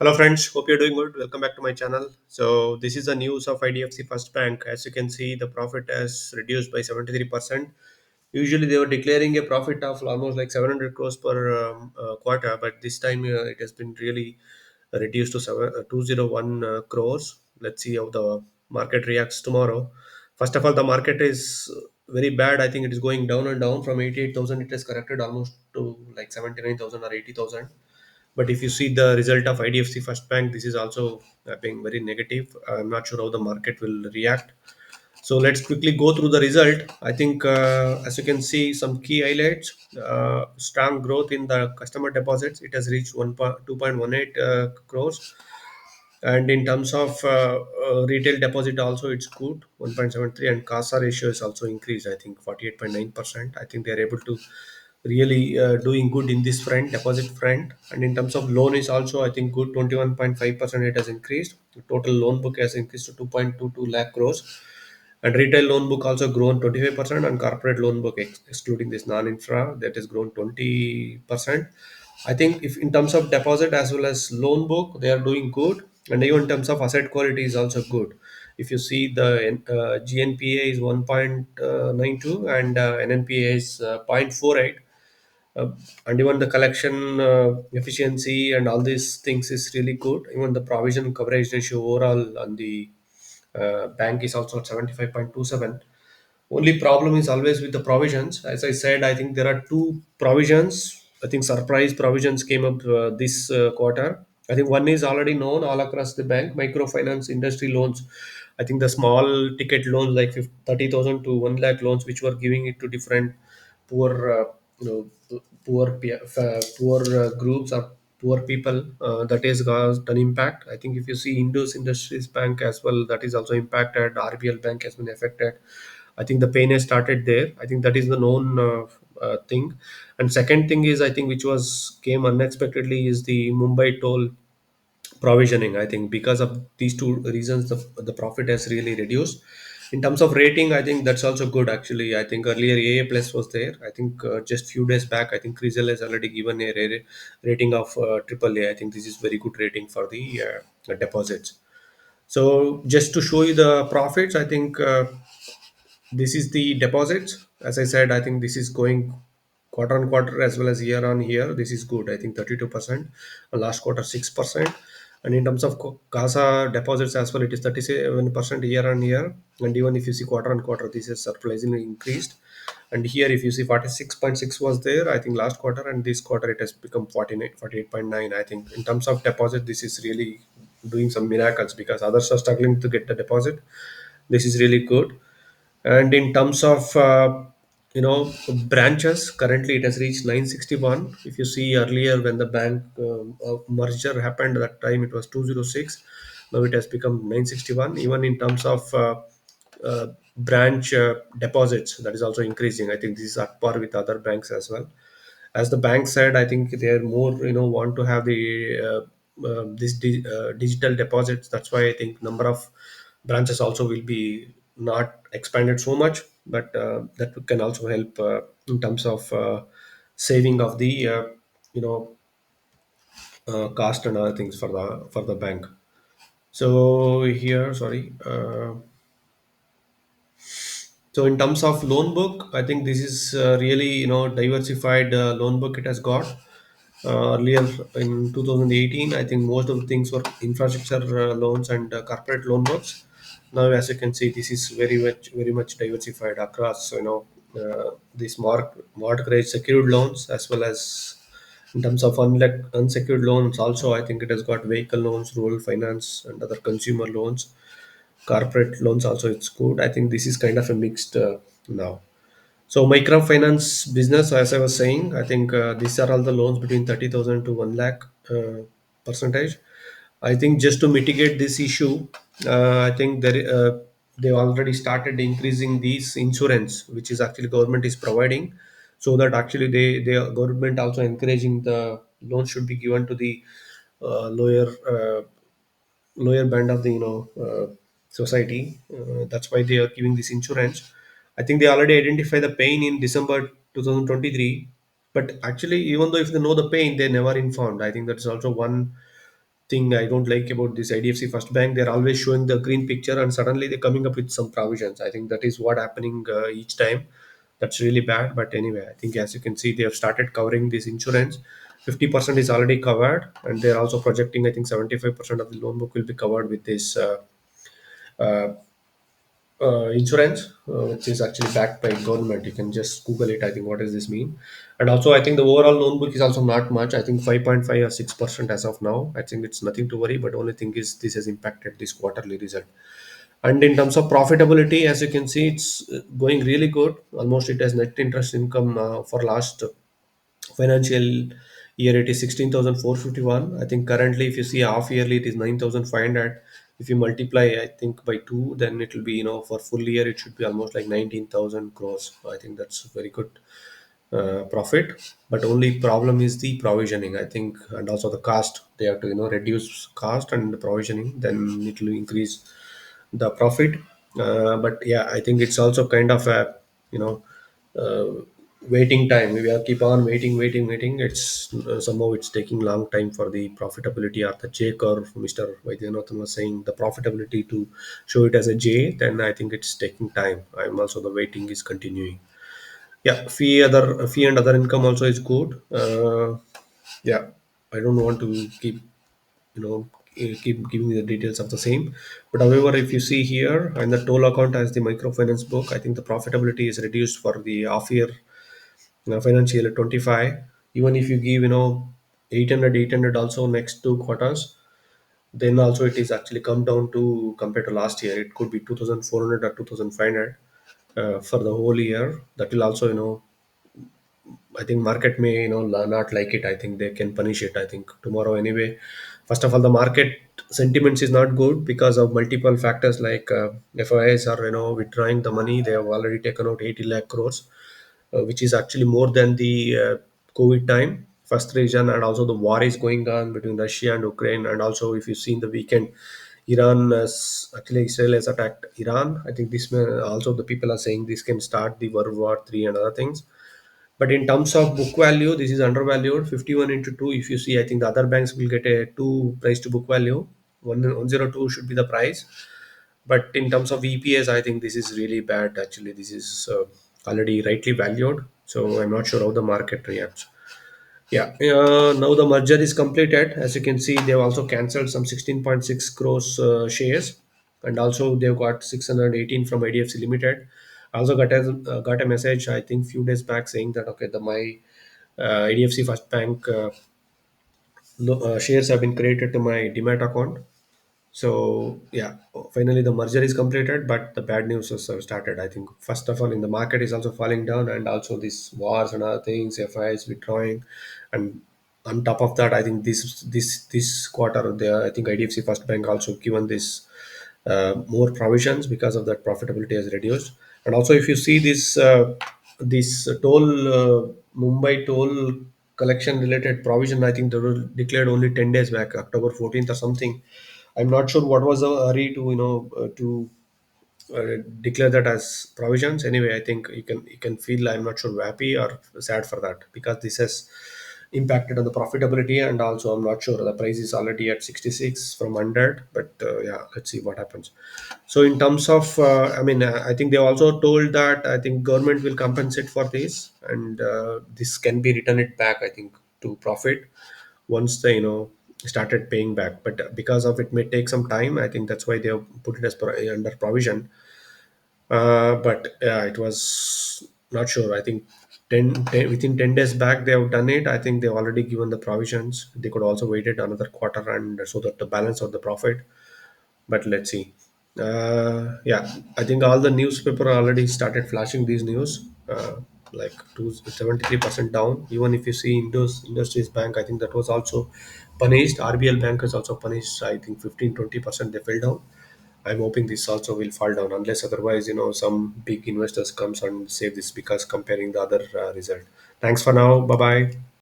Hello friends, hope you're doing good. Welcome back to my channel. So this is the news of IDFC First Bank. As you can see, the profit has reduced by 73%. Usually they were declaring a profit of almost like 700 crores per quarter, but this time it has been really reduced to 201 crores. Let's see how the market reacts tomorrow. First of all, the market is very bad. I think it is going down and down from 88,000. It has corrected almost to like 79,000 or 80,000. But if you see the result of IDFC First Bank, this is also being very negative. I'm not sure how the market will react. So let's quickly go through the result. I think, as you can see, some key highlights: strong growth in the customer deposits. It has reached 2.18 crores, and in terms of retail deposit, also it's good, 1.73, and CASA ratio is also increased. I think 48.9%. I think they are able to really doing good in this front, deposit front. And in terms of loan is also, I think, good, 21.5%. It has increased. The total loan book has increased to 2.22 lakh crores, and retail loan book also grown 25%, and corporate loan book, excluding this non-infra, that has grown 20%. I think if in terms of deposit as well as loan book, they are doing good, and even in terms of asset quality is also good. If you see the GNPA is 1.92 and NNPA is 0.48, uh, and even the collection efficiency and all these things is really good. Even the provision coverage ratio overall on the bank is also at 75.27. Only problem is always with the provisions. As I said, I think there are two provisions. I think surprise provisions came up this quarter. I think one is already known all across the bank: microfinance industry loans. I think the small ticket loans like 30,000 to 1 lakh loans, which were giving it to different poor, poor groups or poor people. That is got an impact. I think if you see Indus Industries Bank as well, that is also impacted. RBL Bank has been affected. I think the pain has started there. I think that is the known thing. And second thing is, I think, which was came unexpectedly, is the Mumbai toll provisioning. I think because of these two reasons, the profit has really reduced. In terms of rating, I think that's also good. Actually, I think earlier AA plus was there. I think just few days back, I think Crisil has already given a rating of triple A. I think this is very good rating for the deposits. So just to show you the profits, I think this is the deposits. As I said, I think this is going quarter on quarter as well as year on year. This is good. I think 32%. Last quarter 6%. And in terms of CASA deposits as well, it is 37% year on year. And even if you see quarter on quarter, this is surprisingly increased. And here, if you see 46.6 was there, I think last quarter, and this quarter it has become 48.9. I think in terms of deposit, this is really doing some miracles because others are struggling to get the deposit. This is really good. And in terms of branches, currently it has reached 961. If you see earlier when the bank merger happened, that time it was 206. Now it has become 961. Even in terms of branch deposits, that is also increasing. I think this is at par with other banks as well. As the bank said, I think they're more want to have the digital deposits. That's why I think number of branches also will be not expanded so much, but that can also help in terms of saving of the you know cost and other things for the bank. So here, sorry. So in terms of loan book, I think this is really diversified loan book it has got. Earlier in 2018, I think most of the things were infrastructure loans and corporate loan books. Now, as you can see, this is very much diversified across these mortgage secured loans as well as in terms of unsecured loans. Also, I think it has got vehicle loans, rural finance, and other consumer loans. Corporate loans also it's good. I think this is kind of a mixed now. So microfinance business, as I was saying, I think these are all the loans between 30,000 to 1 lakh percentage. I think just to mitigate this issue, I think they already started increasing these insurance, which is actually government is providing, so that actually the government also encouraging the loan should be given to the lower band of the society. That's why they are giving this insurance. I think they already identify the pain in December 2023, but actually, even though if they know the pain, they never informed. I think that's also one thing I don't like about this IDFC First Bank. They're always showing the green picture and suddenly they're coming up with some provisions. I think that is what happening each time. That's really bad. But anyway, I think as you can see, they have started covering this insurance. 50% is already covered, and they're also projecting. I think 75% of the loan book will be covered with this uh, insurance, which is actually backed by government. You can just Google it. I think what does this mean? And also, I think the overall loan book is also not much. I think 5.5 or 6% as of now. I think it's nothing to worry. But only thing is this has impacted this quarterly result. And in terms of profitability, as you can see, it's going really good. Almost it has net interest income for last financial year it is 16,451. I think currently if you see half yearly it is 9,500. If you multiply I think by 2, then it will be, for full year it should be almost like 19,000 crores. I think that's very good profit. But only problem is the provisioning, I think, and also the cost. They have to reduce cost and the provisioning, then it will increase the profit. But yeah, I think it's also kind of a, you know uh, waiting time. We are keep on waiting. It's somehow it's taking long time for the profitability or the J curve. Mr. Vaidyanathan was saying the profitability to show it as a J, then I think it's taking time. I'm also the waiting is continuing. Yeah, fee and other income also is good. Yeah, I don't want to you know keep giving the details of the same. But however, if you see here and the toll account as the microfinance book, I think the profitability is reduced for the half year, financial year 25. Even if you give 800 also next 2 quarters, then also it is actually come down to compared to last year. It could be 2,400 or 2,500 for the whole year. That will also, I think market may not like it. I think they can punish it. I think tomorrow anyway. First of all, the market sentiments is not good because of multiple factors like FIs are withdrawing the money. They have already taken out 80 lakh crores, which is actually more than the COVID time. First reason, and also the war is going on between Russia and Ukraine, and also if you see in the weekend, Iran actually Israel has attacked Iran. I think this may also the people are saying this can start the World War III and other things. But in terms of book value, this is undervalued. 51 into 2. If you see, I think the other banks will get a 2 price to book value. 102 should be the price. But in terms of EPS, I think this is really bad. Actually, this is already rightly valued. So I'm not sure how the market reacts. Yeah, now the merger is completed. As you can see, they've also cancelled some 16.6 crores shares, and also they've got 618 from IDFC Limited. I also got a message I think few days back saying that okay, the my IDFC First Bank shares have been credited to my Demat account. So yeah, finally the merger is completed, but the bad news has started. I think first of all, in the market is also falling down, and also these wars and other things, FI is withdrawing, and on top of that, I think this quarter, I think IDFC First Bank also given this more provisions because of that profitability has reduced. And also, if you see this toll Mumbai toll collection related provision, I think they were declared only 10 days back, October 14th or something. I'm not sure what was the hurry to to declare that as provisions. Anyway, I think you can feel I'm not sure happy or sad for that because this has impacted on the profitability, and also I'm not sure the price is already at 66 from 100. But yeah, let's see what happens. So in terms of, I mean, I think they also told that I think government will compensate for this, and this can be returned it back. I think to profit once they started paying back. But because of it may take some time, I think that's why they have put it as under provision. But yeah, it was not sure. I think 10 within 10 days back they have done it. I think they've already given the provisions. They could also wait it another quarter and so that the balance of the profit. But let's see. Yeah, I think all the newspaper already started flashing these news. Like 73% down. Even if you see Industries Bank, I think that was also punished. RBL Bank is also punished. I think 15-20% they fell down. I'm hoping this also will fall down unless otherwise, some big investors comes and save this because comparing the other result. Thanks for now. Bye bye.